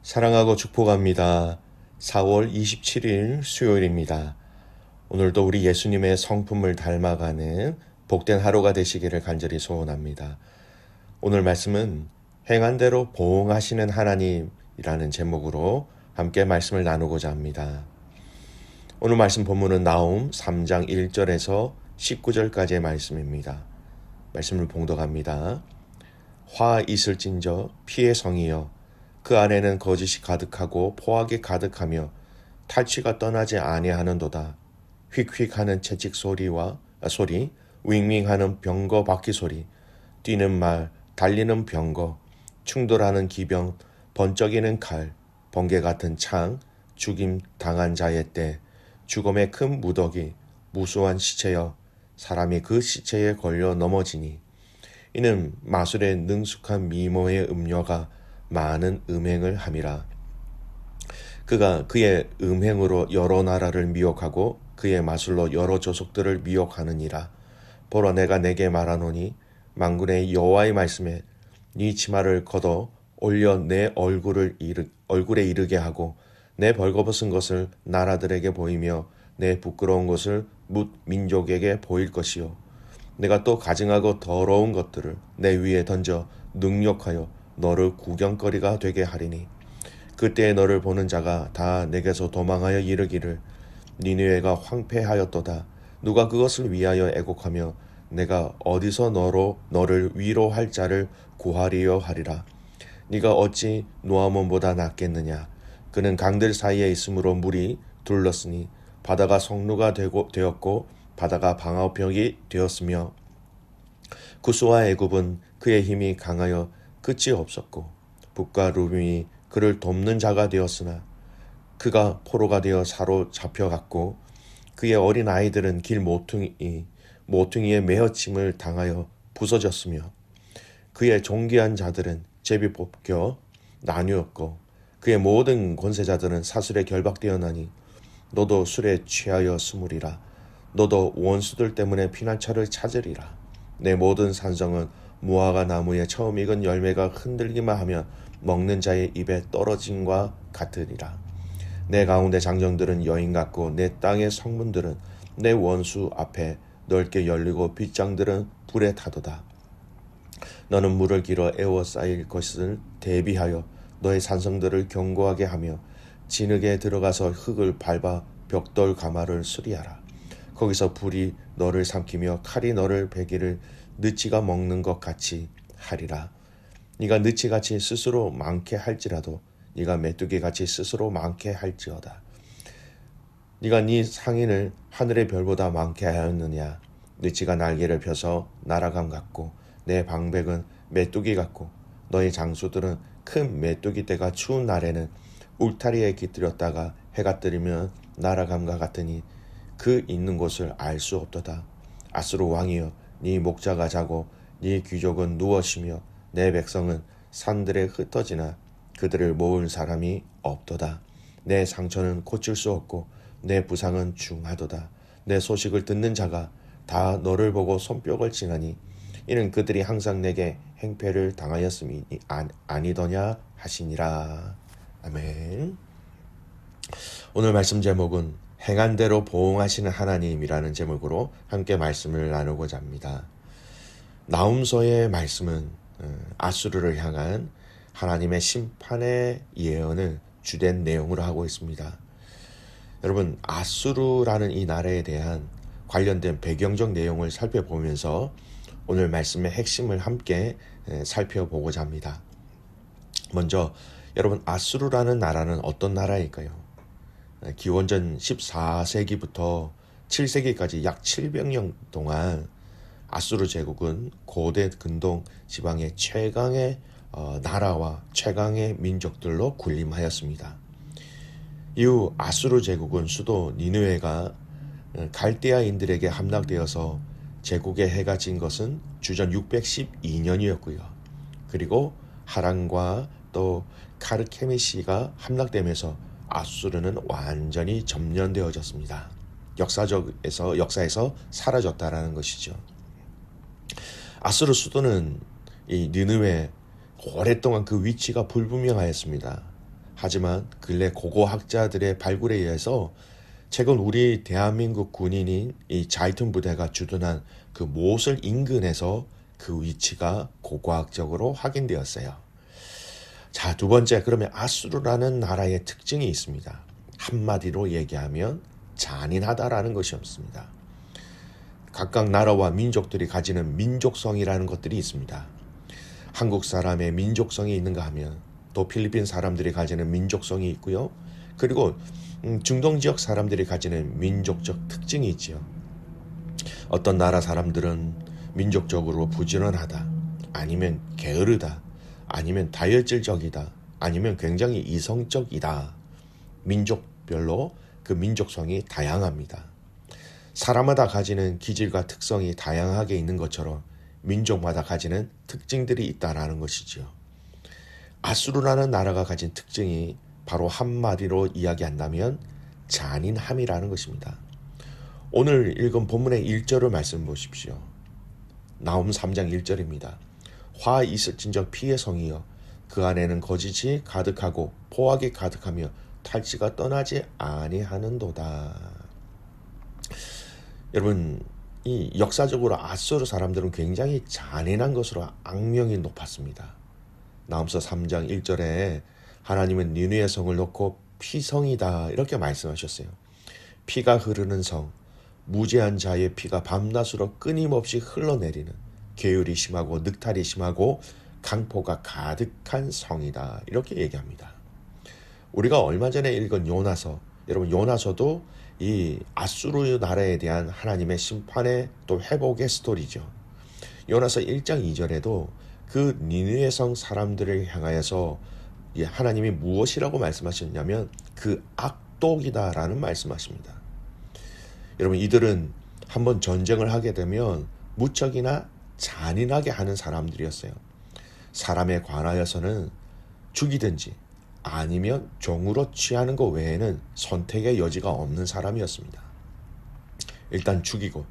사랑하고 축복합니다. 4월 27일 수요일입니다. 오늘도 우리 예수님의 성품을 닮아가는 복된 하루가 되시기를 간절히 소원합니다. 오늘 말씀은 행한 대로 보응하시는 하나님이라는 제목으로 함께 말씀을 나누고자 합니다. 오늘 말씀 본문은 나홈 3장 1절에서 19절까지의 말씀입니다. 말씀을 봉독합니다. 화 있을진저 피의 성이여 그 안에는 거짓이 가득하고 포악이 가득하며 탈취가 떠나지 아니하는도다. 휙휙하는 채찍 소리, 윙윙하는 병거 바퀴 소리, 뛰는 말, 달리는 병거, 충돌하는 기병, 번쩍이는 칼, 번개 같은 창, 죽임 당한 자의 때, 죽음의 큰 무더기, 무수한 시체여, 사람이 그 시체에 걸려 넘어지니, 이는 마술의 능숙한 미모의 음녀가 많은 음행을 함이라. 그가 그의 음행으로 여러 나라를 미혹하고 그의 마술로 여러 조속들을 미혹하느니라. 보라, 내가 내게 말하노니 만군의 여호와의 말씀에 네 치마를 걷어 올려 내 얼굴에 이르게 하고 내 벌거벗은 것을 나라들에게 보이며 내 부끄러운 것을 뭇 민족에게 보일 것이요. 내가 또 가증하고 더러운 것들을 내 위에 던져 능욕하여 너를 구경거리가 되게 하리니 그때에 너를 보는 자가 다 내게서 도망하여 이르기를 니느웨가 황폐하였도다. 누가 그것을 위하여 애곡하며 내가 어디서 너를 위로할 자를 구하리요 하리라. 네가 어찌 노아몬보다 낫겠느냐. 그는 강들 사이에 있으므로 물이 둘렀으니 바다가 성루가 되었고 바다가 방화벽이 되었으며 구스와 애굽은 그의 힘이 강하여 끝이 없었고 북과 루빔이 그를 돕는 자가 되었으나 그가 포로가 되어 사로잡혀갔고 그의 어린 아이들은 길 모퉁이의 메어침을 당하여 부서졌으며 그의 존귀한 자들은 제비 뽑혀 나뉘었고 그의 모든 권세자들은 사슬에 결박되었나니 너도 술에 취하여 스무리라. 너도 원수들 때문에 피난처를 찾으리라. 내 모든 산성은 무화과 나무에 처음 익은 열매가 흔들기만 하면 먹는 자의 입에 떨어짐과 같으리라. 내 가운데 장정들은 여인 같고 내 땅의 성문들은 내 원수 앞에 넓게 열리고 빗장들은 불에 타도다. 너는 물을 길어 에워싸일 것을 대비하여 너의 산성들을 견고하게 하며 진흙에 들어가서 흙을 밟아 벽돌 가마를 수리하라. 거기서 불이 너를 삼키며 칼이 너를 베기를 느치가 먹는 것 같이 하리라. 네가 느치같이 스스로 많게 할지라도 네가 메뚜기같이 스스로 많게 할지어다. 네가 네 상인을 하늘의 별보다 많게 하였느냐. 느치가 날개를 펴서 날아감 같고 내 방백은 메뚜기 같고 너희 장수들은 큰 메뚜기 떼가 추운 날에는 울타리에 깃들였다가 해가 뜨리면 날아감과 같으니 그 있는 곳을 알 수 없도다. 아수르 왕이여, 네 목자가 자고 네 귀족은 누워 쉬며 내 백성은 산들에 흩어지나 그들을 모을 사람이 없도다. 내 상처는 고칠 수 없고 내 부상은 중하도다. 내 소식을 듣는 자가 다 너를 보고 손뼉을 치나니 이는 그들이 항상 내게 행패를 당하였음이 아니더냐 하시니라. 아멘. 오늘 말씀 제목은 행한 대로 보응하시는 하나님이라는 제목으로 함께 말씀을 나누고자 합니다. 나훔서의 말씀은 아수르를 향한 하나님의 심판의 예언을 주된 내용으로 하고 있습니다. 여러분, 아수르라는 이 나라에 대한 관련된 배경적 내용을 살펴보면서 오늘 말씀의 핵심을 함께 살펴보고자 합니다. 먼저 여러분, 아수르라는 나라는 어떤 나라일까요? 기원전 14세기부터 7세기까지 약 700년 동안 아수르 제국은 고대 근동 지방의 최강의 나라와 최강의 민족들로 군림하였습니다. 이후 아수르 제국은 수도 니느웨가 갈대아인들에게 함락되어서 제국의 해가 진 것은 주전 612년이었고요. 그리고 하란과 또 카르케미시가 함락되면서 아수르는 완전히 점령되어졌습니다. 역사에서 사라졌다라는 것이죠. 아수르 수도는 이 니느웨 오랫동안 그 위치가 불분명하였습니다. 하지만 근래 고고학자들의 발굴에 의해서 최근 우리 대한민국 군인인 이 자이툰 부대가 주둔한 그 모술 인근에서 그 위치가 고고학적으로 확인되었어요. 자, 두 번째, 그러면 아수르라는 나라의 특징이 있습니다. 한마디로 얘기하면 잔인하다라는 것이었습니다. 각각 나라와 민족들이 가지는 민족성이라는 것들이 있습니다. 한국 사람의 민족성이 있는가 하면 또 필리핀 사람들이 가지는 민족성이 있고요. 그리고 중동 지역 사람들이 가지는 민족적 특징이 있지요. 어떤 나라 사람들은 민족적으로 부지런하다, 아니면 게으르다, 아니면 다혈질적이다, 아니면 굉장히 이성적이다. 민족별로 그 민족성이 다양합니다. 사람마다 가지는 기질과 특성이 다양하게 있는 것처럼 민족마다 가지는 특징들이 있다라는 것이지요. 아수르라는 나라가 가진 특징이 바로 한마디로 이야기한다면 잔인함이라는 것입니다. 오늘 읽은 본문의 1절을 말씀 보십시오. 나훔 3장 1절입니다. 화 있을진저 피의 성이여 그 안에는 거짓이 가득하고 포악이 가득하며 탈취가 떠나지 아니하는도다. 여러분, 이 역사적으로 아수르 사람들은 굉장히 잔인한 것으로 악명이 높았습니다. 나훔서 3장 1절에 하나님은 니느웨 성을 놓고 피성이다 이렇게 말씀하셨어요. 피가 흐르는 성, 무죄한 자의 피가 밤낮으로 끊임없이 흘러내리는 계율이 심하고 늑탈이 심하고 강포가 가득한 성이다 이렇게 얘기합니다. 우리가 얼마 전에 읽은 요나서, 여러분 요나서도 이 아수르 나라에 대한 하나님의 심판의 또 회복의 스토리죠. 요나서 1장 2절에도 그 니느웨 성 사람들을 향하여서 하나님이 무엇이라고 말씀하셨냐면 그 악독이다라는 말씀하십니다. 여러분, 이들은 한번 전쟁을 하게 되면 무척이나 잔인하게 하는 사람들이었어요. 사람에 관하여서는 죽이든지 아니면 종으로 취하는 것 외에는 선택의 여지가 없는 사람이었습니다. 일단 죽이고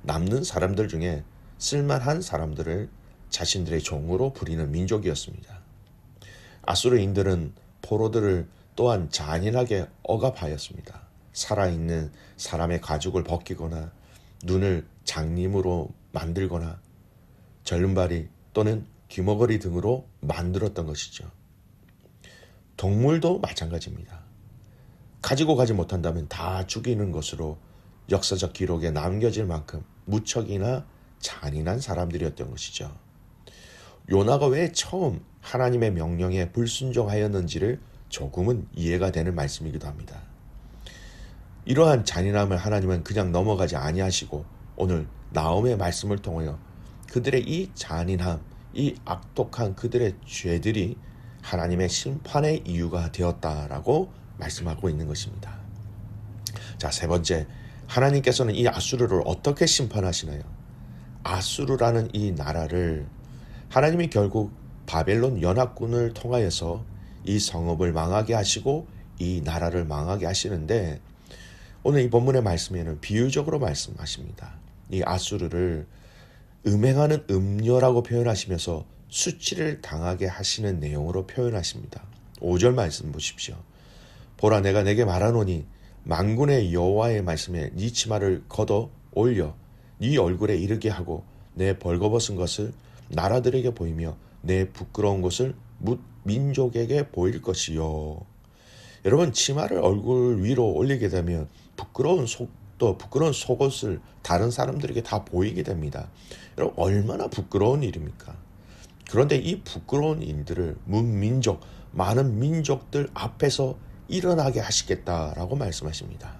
남는 사람들 중에 쓸만한 사람들을 자신들의 종으로 부리는 민족이었습니다. 아수르인들은 포로들을 또한 잔인하게 억압하였습니다. 살아있는 사람의 가죽을 벗기거나 눈을 장님으로 만들거나 절름발이 또는 귀머거리 등으로 만들었던 것이죠. 동물도 마찬가지입니다. 가지고 가지 못한다면 다 죽이는 것으로 역사적 기록에 남겨질 만큼 무척이나 잔인한 사람들이었던 것이죠. 요나가 왜 처음 하나님의 명령에 불순종하였는지를 조금은 이해가 되는 말씀이기도 합니다. 이러한 잔인함을 하나님은 그냥 넘어가지 아니하시고 오늘 나홈의 말씀을 통하여 그들의 이 잔인함, 이 악독한 그들의 죄들이 하나님의 심판의 이유가 되었다라고 말씀하고 있는 것입니다. 자, 세 번째, 하나님께서는 이 아수르를 어떻게 심판하시나요? 아수르라는 이 나라를 하나님이 결국 바벨론 연합군을 통하여서 이 성읍을 망하게 하시고 이 나라를 망하게 하시는데 오늘 이 본문의 말씀에는 비유적으로 말씀하십니다. 이 아수르를 음행하는 음녀라고 표현하시면서 수치를 당하게 하시는 내용으로 표현하십니다. 5절 말씀 보십시오. 보라 내가 내게 말하노니 만군의 여호와의 말씀에 네 치마를 걷어 올려 네 얼굴에 이르게 하고 내 벌거벗은 것을 나라들에게 보이며 내 부끄러운 것을 뭇 민족에게 보일 것이요. 여러분, 치마를 얼굴 위로 올리게 되면 부끄러운 속옷을 다른 사람들에게 다 보이게 됩니다. 여러분, 얼마나 부끄러운 일입니까? 그런데 이 부끄러운 일들을 문민족, 많은 민족들 앞에서 일어나게 하시겠다라고 말씀하십니다.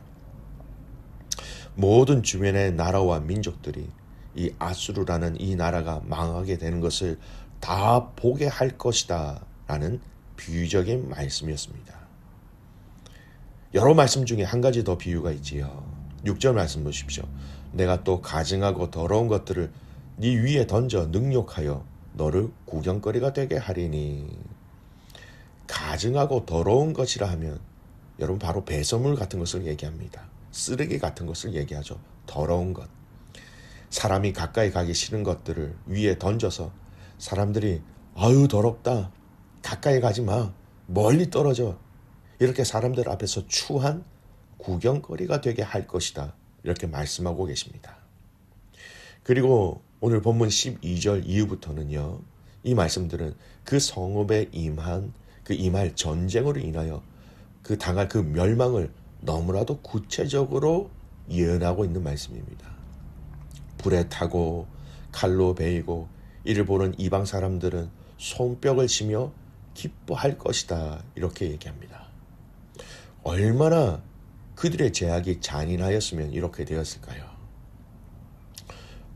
모든 주변의 나라와 민족들이 이 아수르라는 이 나라가 망하게 되는 것을 다 보게 할 것이다 라는 비유적인 말씀이었습니다. 여러 말씀 중에 한 가지 더 비유가 있지요. 6절 말씀 보십시오. 내가 또 가증하고 더러운 것들을 네 위에 던져 능욕하여 너를 구경거리가 되게 하리니. 가증하고 더러운 것이라 하면 여러분 바로 배설물 같은 것을 얘기합니다. 쓰레기 같은 것을 얘기하죠. 더러운 것. 사람이 가까이 가기 싫은 것들을 위에 던져서 사람들이 아유 더럽다, 가까이 가지 마, 멀리 떨어져, 이렇게 사람들 앞에서 추한 구경거리가 되게 할 것이다. 이렇게 말씀하고 계십니다. 그리고 오늘 본문 12절 이후부터는요. 이 말씀들은 그 성읍에 임할 전쟁으로 인하여 그 당할 그 멸망을 너무나도 구체적으로 예언하고 있는 말씀입니다. 불에 타고 칼로 베이고 이를 보는 이방 사람들은 손뼉을 치며 기뻐할 것이다. 이렇게 얘기합니다. 얼마나 그들의 죄악이 잔인하였으면 이렇게 되었을까요?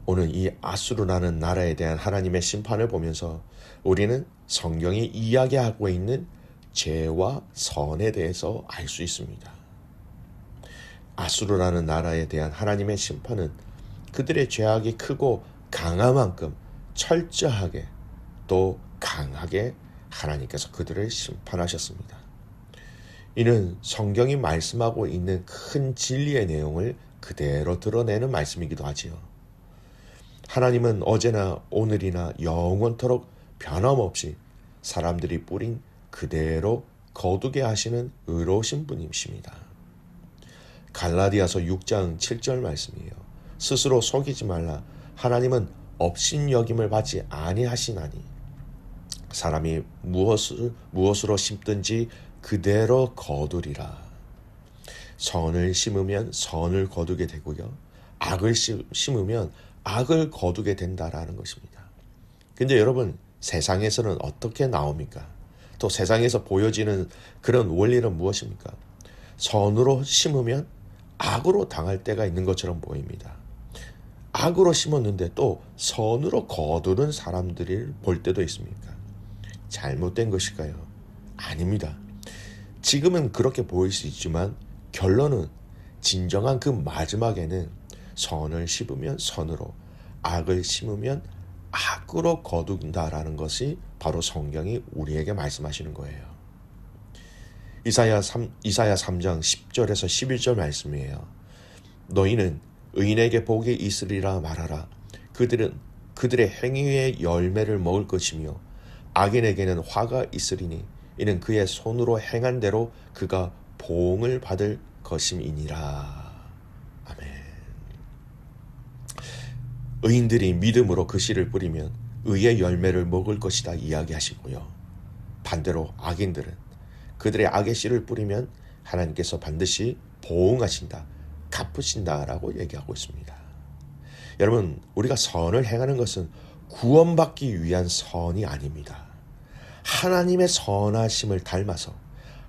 오늘 이 아수르라는 나라에 대한 하나님의 심판을 보면서 우리는 성경이 이야기하고 있는 죄와 선에 대해서 알 수 있습니다. 아수르라는 나라에 대한 하나님의 심판은 그들의 죄악이 크고 강한 만큼 철저하게 또 강하게 하나님께서 그들을 심판하셨습니다. 이는 성경이 말씀하고 있는 큰 진리의 내용을 그대로 드러내는 말씀이기도 하지요. 하나님은 어제나 오늘이나 영원토록 변함없이 사람들이 뿌린 그대로 거두게 하시는 의로우신 분이십니다. 갈라디아서 6장 7절 말씀이에요. 스스로 속이지 말라. 하나님은 업신여김을 받지 아니하시나니 사람이 무엇으로 심든지 그대로 거두리라. 선을 심으면 선을 거두게 되고요. 악을 심으면 악을 거두게 된다라는 것입니다. 근데 여러분, 세상에서는 어떻게 나옵니까? 또 세상에서 보여지는 그런 원리는 무엇입니까? 선으로 심으면 악으로 당할 때가 있는 것처럼 보입니다. 악으로 심었는데 또 선으로 거두는 사람들을 볼 때도 있습니까? 잘못된 것일까요? 아닙니다. 지금은 그렇게 보일 수 있지만 결론은 진정한 그 마지막에는 선을 심으면 선으로, 악을 심으면 악으로 거둔다라는 것이 바로 성경이 우리에게 말씀하시는 거예요. 이사야 3장 10절에서 11절 말씀이에요. 너희는 의인에게 복이 있으리라 말하라. 그들은 그들의 행위의 열매를 먹을 것이며 악인에게는 화가 있으리니 이는 그의 손으로 행한 대로 그가 보응을 받을 것임이니라. 아멘. 의인들이 믿음으로 그 씨를 뿌리면 의의 열매를 먹을 것이다 이야기하시고요. 반대로 악인들은 그들의 악의 씨를 뿌리면 하나님께서 반드시 보응하신다, 갚으신다라고 얘기하고 있습니다. 여러분, 우리가 선을 행하는 것은 구원받기 위한 선이 아닙니다. 하나님의 선하심을 닮아서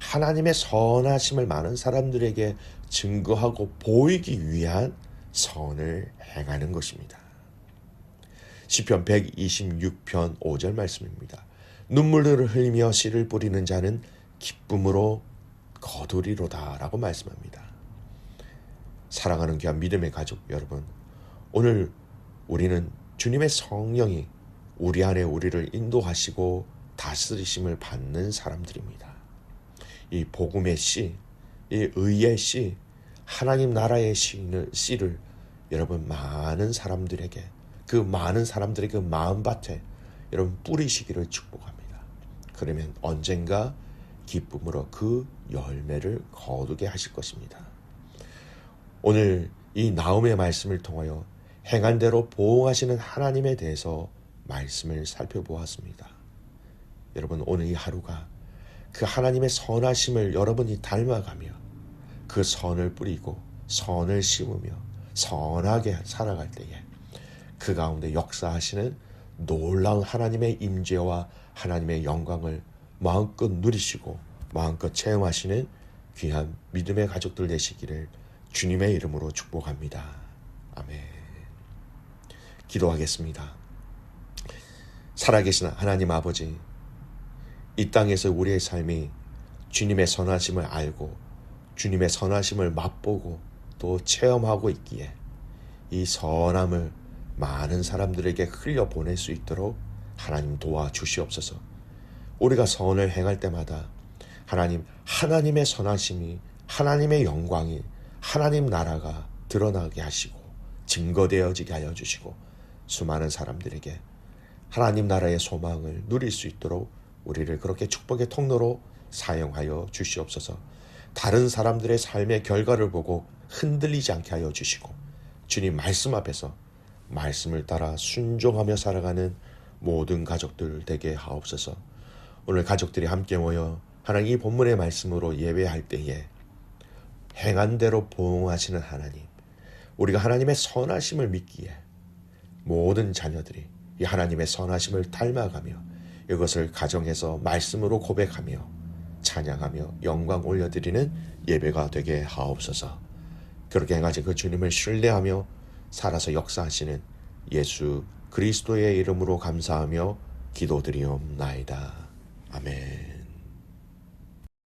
하나님의 선하심을 많은 사람들에게 증거하고 보이기 위한 선을 행하는 것입니다. 시편 126편 5절 말씀입니다. 눈물을 흘리며 씨를 뿌리는 자는 기쁨으로 거두리로다 라고 말씀합니다. 사랑하는 귀한 믿음의 가족 여러분, 오늘 우리는 주님의 성령이 우리 안에 우리를 인도하시고 다스리심을 받는 사람들입니다. 이 복음의 씨, 이 의의 씨, 하나님 나라의 씨를 여러분 많은 사람들에게, 그 많은 사람들의 그 마음밭에 여러분 뿌리시기를 축복합니다. 그러면 언젠가 기쁨으로 그 열매를 거두게 하실 것입니다. 오늘 이 나홈의 말씀을 통하여 행한 대로 보응하시는 하나님에 대해서 말씀을 살펴보았습니다. 여러분, 오늘 이 하루가 그 하나님의 선하심을 여러분이 닮아가며 그 선을 뿌리고 선을 심으며 선하게 살아갈 때에 그 가운데 역사하시는 놀라운 하나님의 임재와 하나님의 영광을 마음껏 누리시고 마음껏 체험하시는 귀한 믿음의 가족들 되시기를 주님의 이름으로 축복합니다. 아멘. 기도하겠습니다. 살아계신 하나님 아버지, 이 땅에서 우리의 삶이 주님의 선하심을 알고 주님의 선하심을 맛보고 또 체험하고 있기에 이 선함을 많은 사람들에게 흘려보낼 수 있도록 하나님 도와주시옵소서. 우리가 선을 행할 때마다 하나님의 선하심이, 하나님의 영광이, 하나님 나라가 드러나게 하시고 증거되어지게 하여 주시고 수많은 사람들에게 하나님 나라의 소망을 누릴 수 있도록 우리를 그렇게 축복의 통로로 사용하여 주시옵소서. 다른 사람들의 삶의 결과를 보고 흔들리지 않게 하여 주시고, 주님 말씀 앞에서 말씀을 따라 순종하며 살아가는 모든 가족들 되게 하옵소서. 오늘 가족들이 함께 모여 하나님 이 본문의 말씀으로 예배할 때에 행한 대로 보응하시는 하나님, 우리가 하나님의 선하심을 믿기에 모든 자녀들이 이 하나님의 선하심을 닮아가며 이것을 가정에서 말씀으로 고백하며 찬양하며 영광 올려드리는 예배가 되게 하옵소서. 그렇게 행하신 그 주님을 신뢰하며 살아서 역사하시는 예수 그리스도의 이름으로 감사하며 기도드리옵나이다. 아멘.